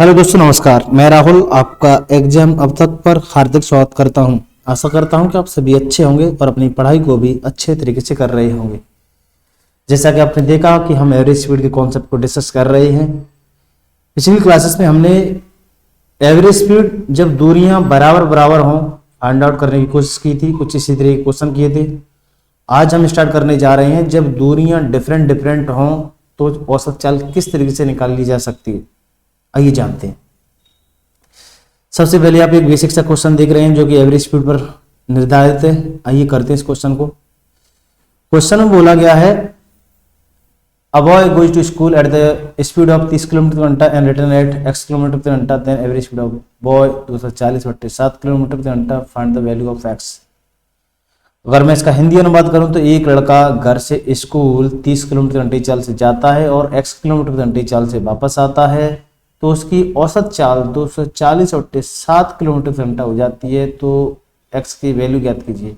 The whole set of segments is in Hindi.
हेलो दोस्तों, नमस्कार। मैं राहुल आपका एग्जाम अब तक पर हार्दिक स्वागत करता हूं। आशा करता हूं कि आप सभी अच्छे होंगे और अपनी पढ़ाई को भी अच्छे तरीके से कर रहे होंगे। जैसा कि आपने देखा कि हम एवरेज स्पीड के कॉन्सेप्ट को डिस्कस कर रहे हैं। पिछली क्लासेस में हमने एवरेज स्पीड जब दूरियां बराबर बराबर हों फाइंड आउट करने की कोशिश की थी, कुछ इसी तरह के क्वेश्चन किए थे। आज हम स्टार्ट करने जा रहे हैं जब दूरियां डिफरेंट डिफरेंट हों तो औसत चाल किस तरीके से निकाल ली जा सकती है। आइए जानते हैं। सबसे पहले आप एक बेसिक सा क्वेश्चन देख रहे हैं जो कि एवरेज स्पीड पर निर्धारित है। आइए करते हैं इस क्वेश्चन को। क्वेश्चन में बोला गया है a boy goes to school at the speed of 30 kilometre per घंटा and return at x kilometre per घंटा, then average speed of boy 240/7 kilometre per घंटा, find the value of x। अगर मैं इसका हिंदी अनुवाद करूं तो एक लड़का घर से स्कूल 30 किलोमीटर घंटे चाल से जाता है और x किलोमीटर घंटे चाल से वापस आता है, तो उसकी औसत चाल 240/7 किलोमीटर घंटा हो जाती है। तो x की वैल्यू ज्ञात कीजिए।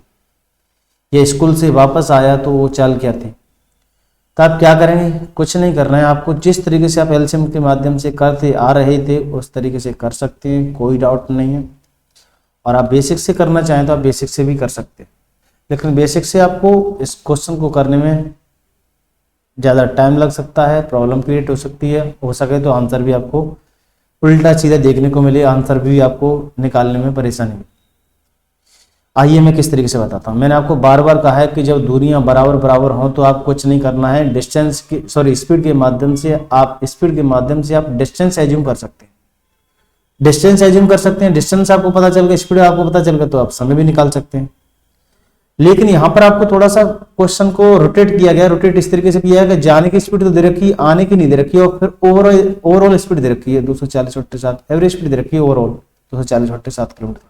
ये स्कूल से वापस आया तो वो चाल क्या थी। तो आप क्या करेंगे, कुछ नहीं करना है आपको। जिस तरीके से आप एलसीएम के माध्यम से करते आ रहे थे उस तरीके से कर सकते हैं, कोई डाउट नहीं है। और आप बेसिक से करना चाहें तो आप बेसिक से भी कर सकते हैं, लेकिन बेसिक से आपको इस क्वेश्चन को करने में ज़्यादा टाइम लग सकता है, प्रॉब्लम क्रिएट हो सकती है। हो सके तो आंसर भी आपको उल्टा सीधा देखने को मिले, आंसर भी आपको निकालने में परेशानी हो। आइए मैं किस तरीके से बताता हूँ। मैंने आपको बार बार कहा है कि जब दूरियां बराबर बराबर हों तो आप कुछ नहीं करना है, स्पीड के माध्यम से आप डिस्टेंस एज्यूम कर सकते हैं। डिस्टेंस आपको पता चल गया, स्पीड आपको पता चल गया तो आप समय भी निकाल सकते हैं। लेकिन यहां पर आपको थोड़ा सा क्वेश्चन को रोटेट किया गया। रोटेट इस तरीके से किया है कि जाने की स्पीड तो दे रखी है, आने की नहीं दे रखी है, और फिर ओवरऑल स्पीड दे रखी है 240/7, एवरेज स्पीड दे रखी है ओवरऑल 240/7 किलोमीटर।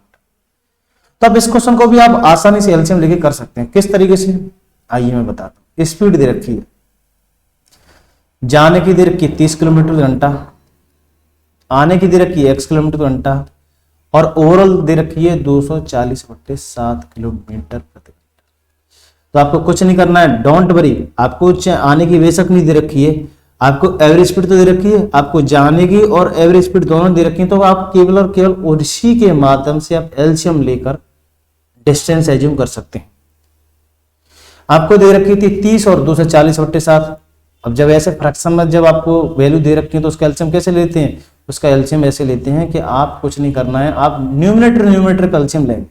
तो अब इस क्वेश्चन को भी आप आसानी से एलसीएम लेके कर सकते हैं। किस तरीके से, आइए मैं बताता हूं। स्पीड दे रखी है, जाने की दे रखी है 30 किलोमीटर घंटा, आने की दे रखी है x किलोमीटर घंटा, और ओवरऑल दे रखी है 240/7 किलोमीटर प्रति घंटा। तो आपको कुछ नहीं करना है, डोंट वरी। आपको आने की बेशक नहीं दे रखी है, आपको एवरेज स्पीड तो दे रखी है, आपको जाने की और एवरेज स्पीड दोनों दे रखी है। तो आप केवल और केवल उसी के माध्यम से आप एलसीएम लेकर डिस्टेंस एज्यूम कर सकते हैं। आपको दे रखी थी 30 और 240/7। अब जब ऐसे फ्रैक्शन में जब आपको वैल्यू दे रखी है तो उसका एलसीएम कैसे लेते हैं, उसका एलसीएम ऐसे लेते हैं कि आप कुछ नहीं करना है, आप न्यूमरेटर का एलसीएम लेंगे।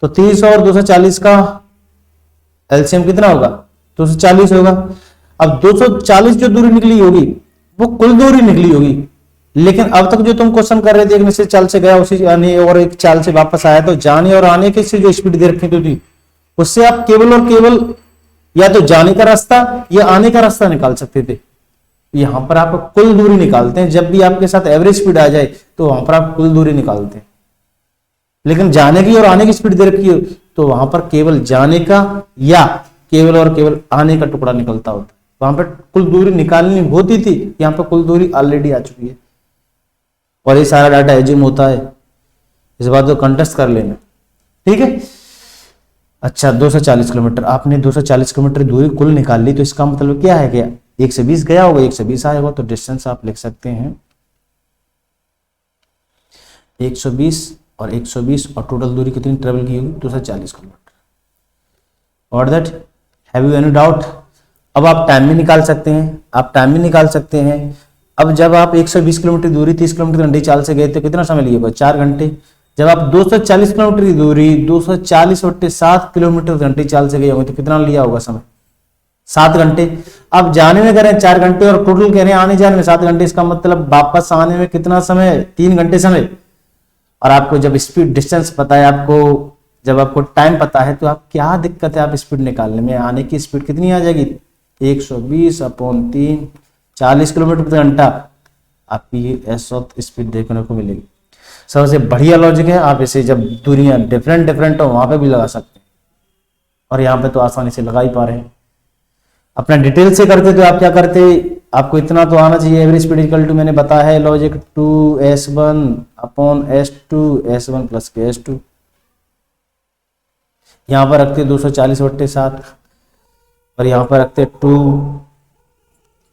तो 30 और 240 का एलसीएम कितना होगा, 240 होगा। अब 240 जो दूरी निकली होगी वो कुल दूरी निकली होगी, लेकिन अब तक जो तुम क्वेश्चन कर रहे थे एक निश्चित चाल से गया उसी आने और एक चाल से वापस आया, तो जाने और आने की से जो स्पीड दे रखी थी उससे आप केवल और केवल या तो जाने का रास्ता या आने का रास्ता निकाल सकते थे। यहां पर आप कुल दूरी निकालते हैं। जब भी आपके साथ एवरेज स्पीड आ जाए तो वहां पर आप कुल दूरी निकालते हैं, लेकिन जाने की और आने की स्पीड दे रखी है तो वहां पर केवल जाने का या केवल और केवल आने का टुकड़ा निकलता होता। वहां पर कुल दूरी निकालनी होती थी, यहां पर कुल दूरी ऑलरेडी आ चुकी है और ये सारा डाटा एज्यूम होता है। इस बात को कंटेस्ट कर लेना, ठीक है। अच्छा, 240 किलोमीटर, आपने 240 किलोमीटर दूरी कुल निकाल ली, तो इसका मतलब क्या है कि 120 गया होगा, 120 आया होगा, तो डिस्टेंस आप लिख सकते हैं 120 और 120, और टोटल दूरी कितनी ट्रेवल की होगी, 240 किलोमीटर। और that, have you any doubt. अब आप टाइम भी निकाल सकते हैं। अब जब आप 120 किलोमीटर दूरी 30 किलोमीटर घंटे चाल से गए तो कितना समय लिया, 4 घंटे। जब आप 240 किलोमीटर की दूरी 240/7 किलोमीटर घंटे चाल से गए होंगे तो कितना लिया होगा समय, 7 घंटे। अब जाने में करें 4 घंटे और टोटल कह रहे हैं आने जाने में 7 घंटे, इसका मतलब वापस आने में कितना समय, 3 घंटे समय। और आपको जब स्पीड डिस्टेंस पता है, जब आपको टाइम पता है, तो आप क्या दिक्कत है आप स्पीड निकालने में। आने की स्पीड कितनी आ जाएगी, 120/3, 40 किलोमीटर प्रति घंटा आपकी औसत स्पीड देखने को मिलेगी। सबसे बढ़िया लॉजिक है, आप इसे जब दूरियां डिफरेंट हो वहां पे भी लगा सकते हैं, और यहाँ पे तो आसानी से लगा ही पा रहे हैं। अपना डिटेल से करते तो आप क्या करते, आपको इतना तो आना चाहिए, एवरेज स्पीड इक्वल टू, मैंने बताया है लॉजिक, 2s1/s2, s1 + ks2। यहाँ पर रखते 240/7 और यहाँ पर रखते 2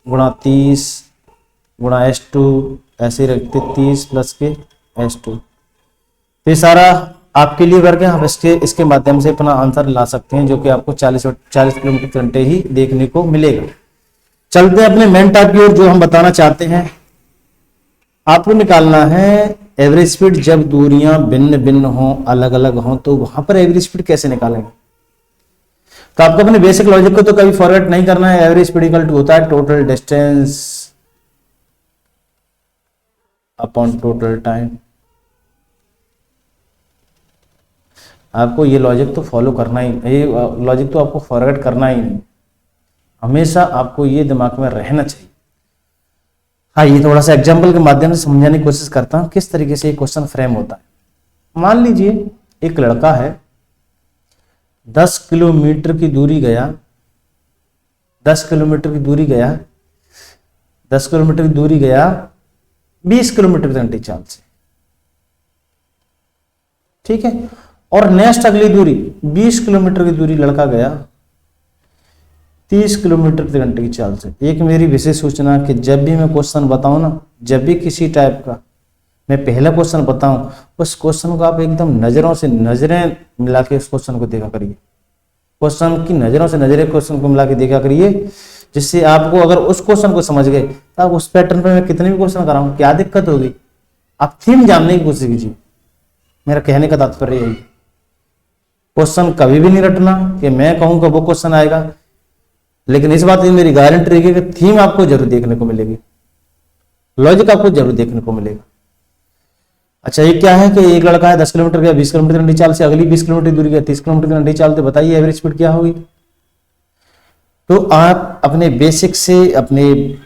× 30 × s2 ऐसे ही रखते 30 प्लस के S2। तो ये सारा आपके लिए वर्क है, आप इसके माध्यम से अपना आंसर ला सकते हैं, जो कि आपको 40 किलोमीटर घंटे ही देखने को मिलेगा। चलते हैं अपने मेन टाइप की ओर, जो हम बताना चाहते हैं। आपको निकालना है एवरेज स्पीड जब दूरियां भिन्न भिन्न हों, अलग अलग हों, तो वहां पर एवरेज स्पीड कैसे निकालेंगे। तो आपको अपने बेसिक लॉजिक को तो कभी फॉरगेट नहीं करना है। एवरेज स्पीड इक्वल टू होता है total distance upon total time. आपको ये लॉजिक तो फॉलो करना ही, ये लॉजिक तो आपको फॉरगेट करना ही नहीं, हमेशा आपको ये दिमाग में रहना चाहिए। हाँ, ये थोड़ा सा एग्जाम्पल के माध्यम से समझाने की कोशिश करता हूं किस तरीके से ये क्वेश्चन फ्रेम होता है। मान लीजिए एक लड़का है, 10 किलोमीटर की दूरी गया, 10 किलोमीटर की दूरी गया, 10 किलोमीटर की दूरी गया 20 किलोमीटर घंटे चाल से, ठीक है। और नेक्स्ट अगली दूरी 20 किलोमीटर की दूरी लड़का गया 30 किलोमीटर प्रति घंटे की चाल से। एक मेरी विशेष सूचना कि जब भी मैं क्वेश्चन बताऊं ना, जब भी किसी टाइप का मैं पहला क्वेश्चन बताऊं, उस क्वेश्चन को आप एकदम नजरों से नजरें मिला के उस क्वेश्चन को देखा करिए, क्वेश्चन की नजरों से नजरें क्वेश्चन को मिला के देखा करिए, जिससे आपको अगर उस क्वेश्चन को समझ गए तो आप उस पैटर्न पे मैं कितने भी क्वेश्चन कराऊं क्या दिक्कत होगी। आप थीम जानने की कोशिश कीजिए, मेरा कहने का तात्पर्य यही। क्वेश्चन कभी भी नहीं रटना कि मैं कहूंगा वो क्वेश्चन आएगा, लेकिन इस बात की मेरी गारंटी रहेगी कि थीम आपको जरूर देखने को मिलेगी, लॉजिक आपको जरूर देखने को मिलेगा। अच्छा, ये क्या है कि एक लड़का है 10 किलोमीटर गया 20 किलोमीटर घंटे चाल से, अगली 20 किलोमीटर दूरी गया 30 किलोमीटर घंटे चाल से, बताइए एवरेज स्पीड क्या होगी। तो आप अपने बेसिक से अपने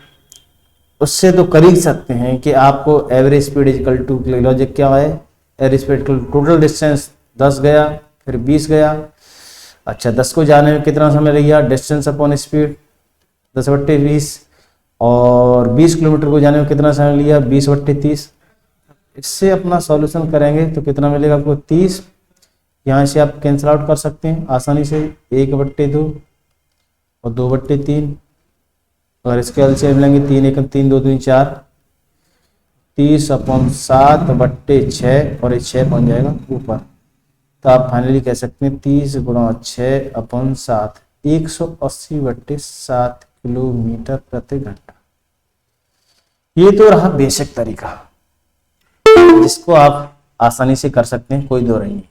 उससे तो कर ही सकते हैं कि आपको average speed equal to logic क्या है, एवरेज स्पीड टोटल डिस्टेंस 10 गया फिर 20 गया। अच्छा, 10 को जाने में कितना समय लग गया, डिस्टेंस अपॉन स्पीड 10/20, और 20 किलोमीटर को जाने में कितना समय लिया 20/30। इससे अपना सॉल्यूशन करेंगे तो कितना मिलेगा आपको 30। यहाँ से आप कैंसिल आउट कर सकते हैं आसानी से, 1/2 और 2/3, और इसके एलसीएम मिलेंगे 3 1 3 2 3 4, 30/7/6, और ये 6 पहुंच जाएगा ऊपर। तो आप फाइनली कह सकते हैं 30 × 6/7, 180/7 किलोमीटर प्रति घंटा। ये तो रहा बेसिक तरीका, जिसको आप आसानी से कर सकते हैं, कोई दो नहीं है।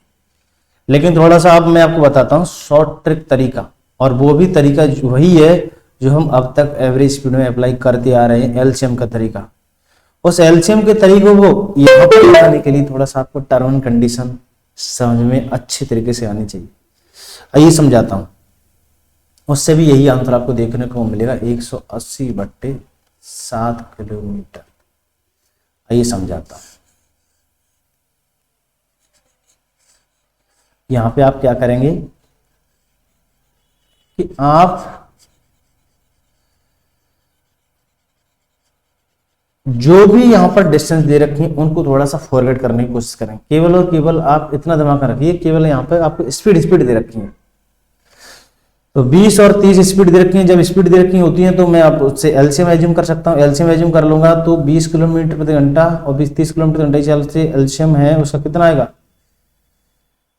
लेकिन थोड़ा सा अब मैं आपको बताता हूँ शॉर्ट ट्रिक तरीका, और वो भी तरीका वही है जो हम अब तक एवरेज स्पीड में अप्लाई करते आ रहे हैं, एलसीएम का तरीका। उस एलसीएम के तरीकों को यहाँ पर लगाने के लिए थोड़ा सा आपको टर्म एंड कंडीशन समझ में अच्छे तरीके से आनी चाहिए। आइए समझाता हूं, उससे भी यही आंसर आपको देखने को मिलेगा 180/7 किलोमीटर। आइए समझाता हूं। यहां पे आप क्या करेंगे कि आप जो भी यहां पर डिस्टेंस दे रखी है उनको थोड़ा सा फॉरवर्ड करने की कोशिश करें। केवल और केवल आप इतना दिमाग में रखिए, केवल यहां पर आपको स्पीड दे रखी है, तो 20 और 30 स्पीड दे रखी है। जब स्पीड दे रखी होती है तो मैं आप उससे एलसीएम एज्यूम कर सकता हूं। एलसीएम एज्यूम कर लूंगा तो 20 किलोमीटर प्रति घंटा और 30 किलोमीटर घंटे चाल से एलसीएम है उसका कितना आएगा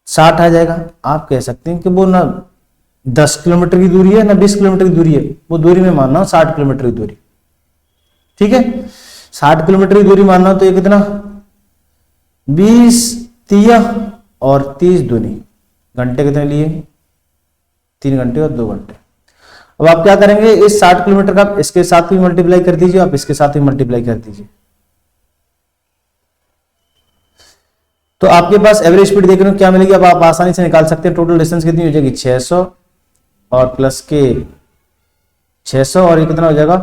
60 आ जाएगा। आप कह सकते हैं कि वो ना 10 किलोमीटर की दूरी है ना 20 किलोमीटर की दूरी है, वो दूरी में मानना 60 किलोमीटर की दूरी, ठीक है। 60 किलोमीटर की दूरी मानना तो ये कितना 20 तिया और 30 दूनी, घंटे कितने लिए 3 घंटे और 2 घंटे। अब आप क्या करेंगे, इस 60 किलोमीटर का इसके साथ भी मल्टीप्लाई कर दीजिए, आप इसके साथ भी मल्टीप्लाई कर दीजिए, तो आपके पास एवरेज स्पीड देख रहे हो क्या मिलेगी। अब आप आसानी से निकाल सकते हैं टोटल डिस्टेंस कितनी हो जाएगी 600 और प्लस के 600 और ये कितना हो जाएगा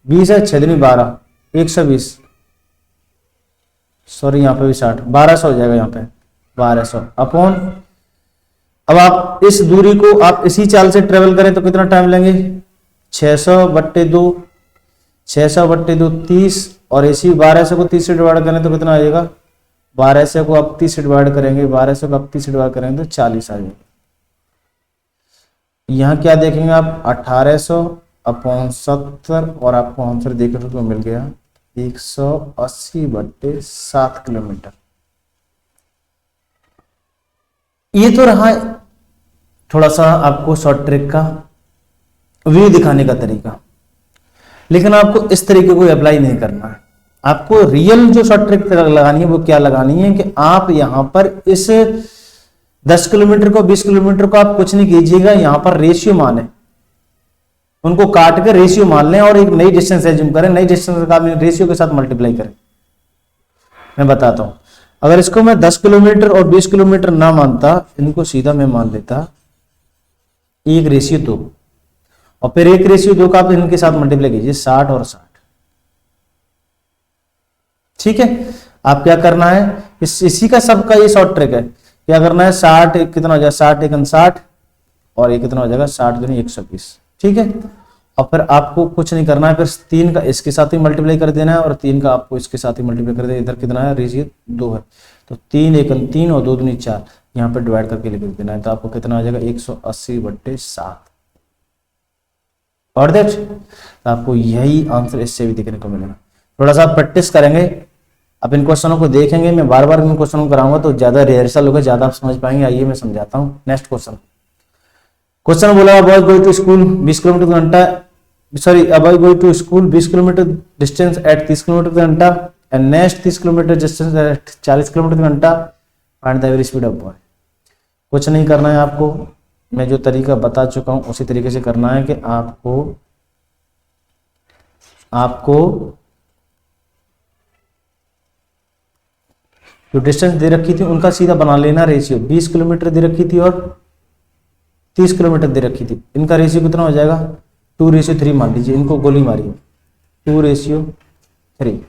20 है 6 दूनी 12 120, सॉरी यहाँ पे भी 60 1200 हो जाएगा, यहाँ पे 1200 अपॉन। अब आप इस दूरी को आप इसी चाल से ट्रेवल करें तो कितना टाइम लेंगे 600/2 30, और इसी 1200 को 30 से डिवाइड करें तो कितना आ जाएगा 1200 को आप 30 से डिवाइड करेंगे 1200 को आप 30 से डिवाइड करेंगे तो 40 आ जाएगा। यहाँ क्या देखेंगे आप 1800/70 और आपको आंसर देखने को मिल गया 180/7 किलोमीटर। ये तो रहा थोड़ा सा आपको शॉर्ट ट्रिक का व्यू दिखाने का तरीका, लेकिन आपको इस तरीके को अप्लाई नहीं करना है। आपको रियल जो शॉर्ट ट्रिक लगानी है वो क्या लगानी है कि आप यहां पर इस 10 किलोमीटर को 20 किलोमीटर को आप कुछ नहीं कीजिएगा, यहां पर रेशियो मान है, उनको काट के रेशियो मान लें और एक नई डिस्टेंस एज्यूम करें, नई डिस्टेंस का रेशियो के साथ मल्टीप्लाई करें। मैं बताता हूं, अगर इसको मैं 10 किलोमीटर और 20 किलोमीटर ना मानता, इनको सीधा मैं मान लेता 1:2 और फिर 1:2 का आप इनके साथ मल्टीप्लाई कीजिए 60 और 60। ठीक है, आप क्या करना है, इसी का सबका ये शॉर्ट ट्रिक है। क्या करना है, 60 कितना हो जाएगा, 60 × 60 और ये कितना हो जाएगा 60 × 120। ठीक है, और फिर आपको कुछ नहीं करना है, फिर 3 का इसके साथ ही मल्टीप्लाई कर देना है और 3 का आपको इसके साथ ही मल्टीप्लाई कर देना है। इधर कितना है, रेशियो 2 है, तो 3 × 1 = 3 और 2 × 2 = 4, यहाँ पर डिवाइड करके लिख देना है, तो आपको कितना आ जाएगा 180/7। और दैट आपको यही आंसर इससे भी देखने को मिलेगा। थोड़ा सा प्रैक्टिस करेंगे, अब इन क्वेश्चनों को देखेंगे, मैं बार बार इन क्वेश्चनों को कराऊंगा तो ज्यादा रिहर्सल होगा, ज्यादा आप समझ पाएंगे। आइए मैं समझाता हूँ। नेक्स्ट क्वेश्चन बोला, boy going to school 20 kilometre घंटा, sorry boy going to school 20 kilometre distance at 30 kilometre घंटा and next 30 kilometre distance at 40 kilometre घंटा, find the average speed of boy. कुछ नहीं करना है आपको, मैं जो तरीका बता चुका हूं उसी तरीके से करना है कि आपको जो डिस्टेंस दे रखी थी उनका सीधा बना लेना रेशियो। 20 किलोमीटर दे रखी थी और 30 किलोमीटर दे रखी थी, इनका रेशियो कितना हो जाएगा 2:3 मान लीजिए, इनको गोली मारिए 2:3।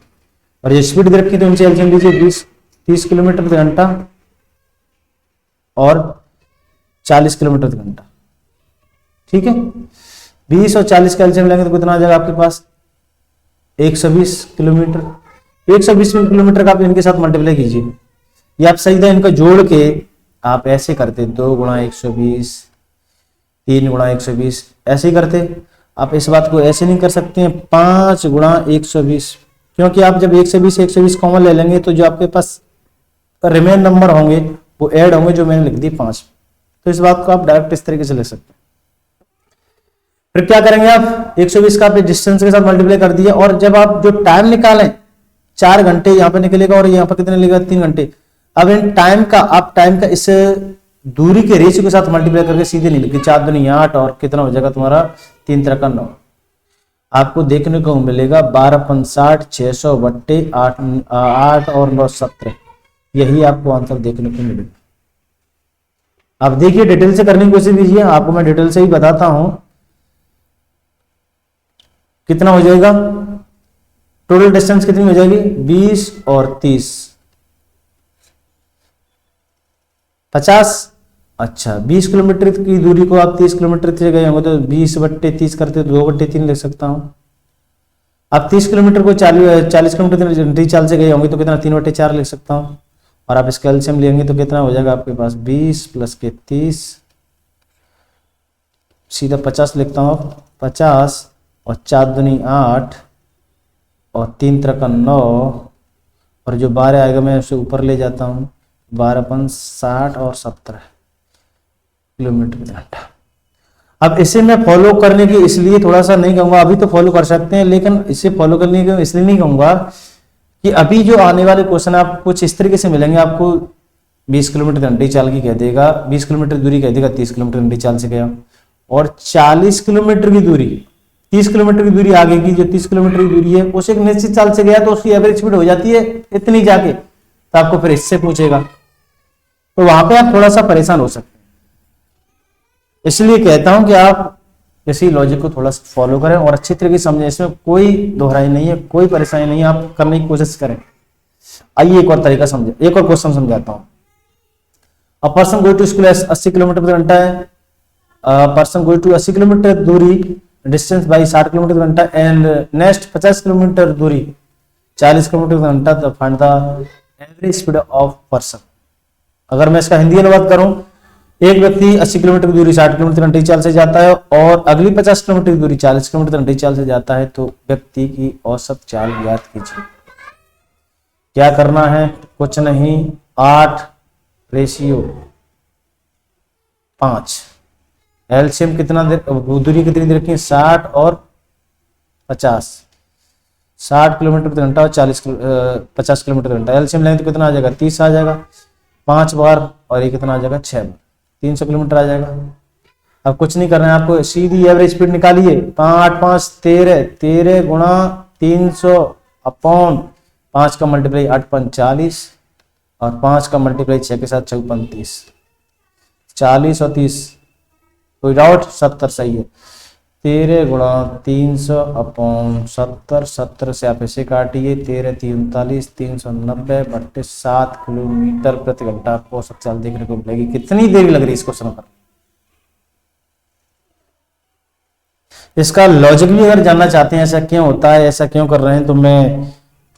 और ये स्पीड दे रखी थी उनसे एलसीएम लीजिए 30 किलोमीटर घंटा और 40 किलोमीटर घंटा। ठीक है, 20 और 40 का एलसीएम लेंगे तो कितना आ जाएगा आपके पास 120 किलोमीटर। 120 किलोमीटर का आप इनके साथ मल्टीप्लाई कीजिए, ये आप सीधा इनका जोड़ के आप ऐसे करते 2 × 120, 3 × 120, ऐसे ही करते। आप इस बात को ऐसे नहीं कर सकते हैं 5 × 120, क्योंकि आप जब 120 कॉमन ले लेंगे तो जो आपके पास रिमेन नंबर होंगे वो ऐड होंगे, जो मैंने लिख दी 5। तो इस बात को आप डायरेक्ट इस तरीके से ले सकते हैं। फिर क्या करेंगे आप 120 का डिस्टेंस के साथ मल्टीप्लाई कर दिया, और जब आप जो टाइम निकालें 4 घंटे यहाँ पे निकलेगा और यहाँ पर कितने निकलेगा 3 घंटे। अब इन टाइम का इस दूरी के रेशियो के साथ मल्टीप्लाई करके सीधे नहीं लिखे 4 दूनी 8 और कितना हो जाएगा तुम्हारा 3 × 9। आपको देखने को मिलेगा 12×5 = 600/8 और 9 17। यही आपको आंसर देखने को मिलेगा। आप देखिए, डिटेल से करने की कोशिश कीजिए, आपको मैं डिटेल से ही बताता हूं कितना हो जाएगा। टोटल डिस्टेंस कितनी हो जाएगी 20 और 30 50। अच्छा, 20 किलोमीटर की दूरी को आप 30 किलोमीटर से गए होंगे तो 20/30 करते तो 2/3 लिख सकता हूं। आप 30 किलोमीटर को 40 किलोमीटर चाल से गए होंगे तो कितना 3/4 लिख सकता हूं। और आप इसका एलसीएम लेंगे तो कितना हो जाएगा आपके पास 20 + 30, सीधा 50 लिखता हूं। 50 और 4 दूनी 8 और 3 × 9 और जो 12 आएगा मैं उसे ऊपर ले जाता हूँ 12×60 और 17 किलोमीटर घंटा। अब इसे मैं फॉलो करने की इसलिए थोड़ा सा नहीं कहूँगा, अभी तो फॉलो कर सकते हैं, लेकिन इसे फॉलो करने की इसलिए नहीं कहूँगा कि अभी जो आने वाले क्वेश्चन आप कुछ इस तरीके से मिलेंगे। आपको 20 किलोमीटर घंटे चाल की कह देगा, 20 किलोमीटर दूरी कह देगा 30 किलोमीटर घंटे चाल से गया, और 40 किलोमीटर की दूरी 30 किलोमीटर की दूरी आगे की जो 30 किलोमीटर की दूरी है उसे एक निश्चित चाल से गया तो उसकी एवरेज स्पीड हो जाती है इतनी जाके, तो आपको फिर इससे पूछेगा, तो वहां पे आप थोड़ा सा परेशान हो सकते हैं। इसलिए कहता हूं कि आप इसी लॉजिक को थोड़ा सा फॉलो करें और अच्छी तरीके से समझें, इसमें कोई दोहराई नहीं है, कोई परेशानी नहीं है, आप करने की कोशिश करें। आइए एक और तरीका समझे, एक और क्वेश्चन समझाता हूं। A person going to school 80 kilometre घंटा है, पर्सन गोइंग टू 80 किलोमीटर दूरी डिस्टेंस बाई 60 किलोमीटर घंटा एंड नेक्स्ट 50 किलोमीटर दूरी 40 किलोमीटर घंटा, तो find the average speed of person. अगर मैं इसका हिंदी अनुवाद करूं एक व्यक्ति 80 किलोमीटर की दूरी 60 किलोमीटर घंटे की चाल से जाता है और अगली 50 किलोमीटर की दूरी 40 किलोमीटर घंटे की चाल से जाता है, तो व्यक्ति की औसत चाल ज्ञात कीजिए। क्या करना है? कुछ नहीं, 8:5। एलसीएम कितना दूरी कितनी दे रखी है? 60 और 50। 60 किलोमीटर प्रति घंटा और 50 किलोमीटर घंटा। एलसीएम लेंगे तो कितना आ जाएगा? 30 आ जाएगा। 5 बार और ये कितना आ जाएगा? 6 बार, 300 किलोमीटर आ जाएगा। अब कुछ नहीं करना है आपको, सीधी एवरेज स्पीड निकालिए। 5 5 13, 13 गुणा 300 अपॉन 5 का मल्टीप्लाई 8 5 40 और 5 का मल्टीप्लाई 6 के साथ 6 5 30। 40 और 30, कोई डाउट? 70 सही है। 13 गुणा 300 अपॉन 70, 70 से आप इसे काटिए, 13 3 39, 390 बट्टे 7 किलोमीटर प्रति घंटा आपको औसत चाल देखने को मिलेगी। कितनी देरी लग रही है इस क्वेश्चन पर? इसका लॉजिक भी अगर जानना चाहते हैं ऐसा क्यों होता है, ऐसा क्यों कर रहे हैं, तो मैं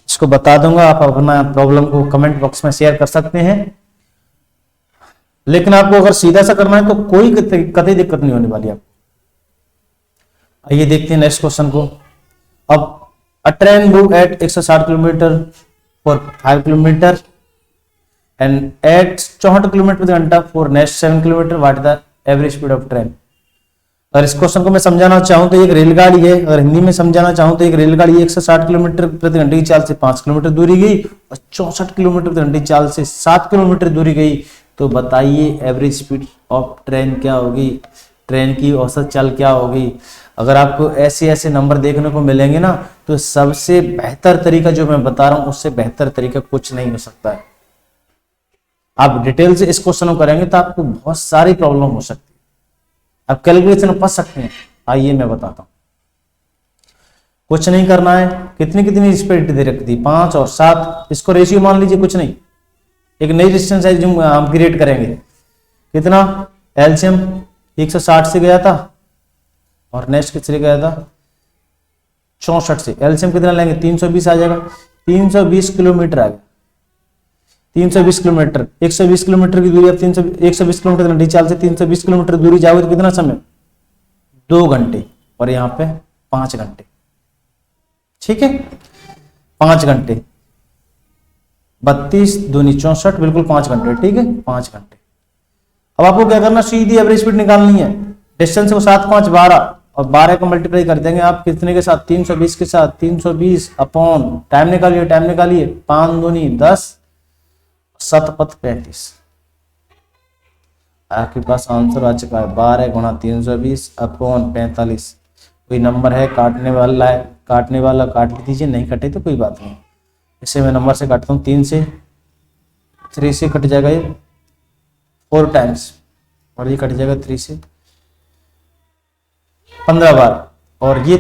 इसको बता दूंगा। आप अपना प्रॉब्लम को कमेंट बॉक्स में शेयर कर सकते हैं। लेकिन आपको अगर सीधा सा करना है तो कोई कतई दिक्कत नहीं होने वाली आपको। आइए देखते हैं नेक्स्ट क्वेश्चन को। अब a train move at 160 kilometre for 5 kilometre and at 64 kilometre प्रति घंटा for next 7 kilometre, what is the average speed of train. अगर इस क्वेश्चन को मैं समझाना चाहूं तो एक रेलगाड़ी है, अगर हिंदी में समझाना चाहूं तो एक रेलगाड़ी 160 किलोमीटर प्रति घंटे की चाल से 5 किलोमीटर दूरी गई और 64 किलोमीटर प्रति घंटे की चाल से 7 किलोमीटर दूरी गई, तो बताइए एवरेज स्पीड ऑफ ट्रेन क्या होगी, ट्रेन की औसत चाल क्या होगी। अगर आपको ऐसे ऐसे नंबर देखने को मिलेंगे ना, तो सबसे बेहतर तरीका जो मैं बता रहा हूं उससे बेहतर तरीका कुछ नहीं हो सकता है। आप डिटेल से इस क्वेश्चन को करेंगे तो आपको बहुत सारी प्रॉब्लम हो सकती है, आप कैलकुलेशन फंस सकते हैं। आइए मैं बताता हूं। कुछ नहीं करना है, कितनी कितनी स्पीड दे रखी थी? 5 और 7, इसको रेशियो मान लीजिए, कुछ नहीं, एक नई डिस्टेंस है जो हम क्रिएट करेंगे। कितना? एलसीएम 160 से गया था और नेक्स्ट किससे गया था? 64 से। एलसीएम कितना लेंगे? 320 आ जाएगा। 320 किलोमीटर आ गया। 320 किलोमीटर, 120 किलोमीटर की दूरी, अब 120 किलोमीटर घंटे चाल से 320 किलोमीटर दूरी जाओगे तो कितना समय? 2 घंटे, और यहाँ पे 5 घंटे। ठीक है, 5 घंटे, 32 दूनी 64, बिल्कुल 5 घंटे। ठीक है, 5 घंटे। अब आपको क्या करना? सीधी एवरेज स्पीड निकालनी है। डिस्टेंस को 7 5 12 और 12 को मल्टीप्लाई कर देंगे आप कितने के साथ? 320 के साथ। 320 अपॉन टाइम निकालिए, टाइम निकालिए, 5 दूनी 10, 7 पथ 35। आपके पास आंसर आ चुका है 12 गुणा 320 अपॉन 45। कोई नंबर है काटने वाला है, काटने वाला काट दीजिए, नहीं कटे तो कोई बात नहीं। इसे मैं नंबर से काटता हूँ, 3 से 3 से कट जाएगा ये 4 टाइम्स, और ये कट जाएगा 3 से 15 बार, और ये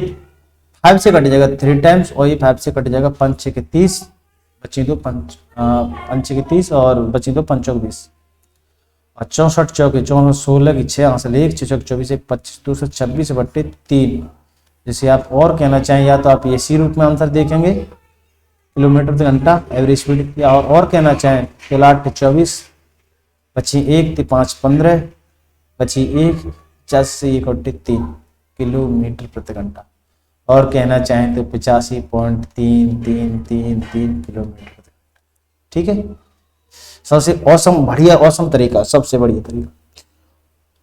5 से कट जाएगा 3 टाइम्स, और ये 5 से कट जाएगा 5 6 के 30, बची तो 5 6 के 30 और बची तो 5 चौक 20 और 64 चौके 14 16 की 6 हासिल 1 6 चौक 24 1 25 226 बट्टे 3। जैसे आप और कहना चाहें या तो आप इसी रूप में आंसर देखेंगे किलोमीटर प्रति घंटा एवरेज स्पीड, या और कहना चाहें तो 8 24 बची 1 5 15 बची 1 50 से 1 और 3 किलोमीटर प्रति घंटा, और कहना चाहें तो 85.3333 किलोमीटर प्रति घंटा। ठीक है, सबसे औसम बढ़िया औसम तरीका, सबसे बढ़िया तरीका।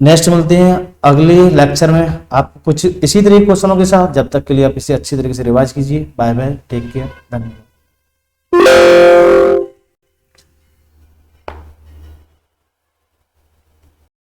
नेक्स्ट मिलते हैं अगले लेक्चर में आपको कुछ इसी तरीके क्वेश्चनों के साथ। जब तक के लिए आप इसे अच्छी तरीके से रिवाइज कीजिए। बाय बाय, टेक केयर, धन्यवाद।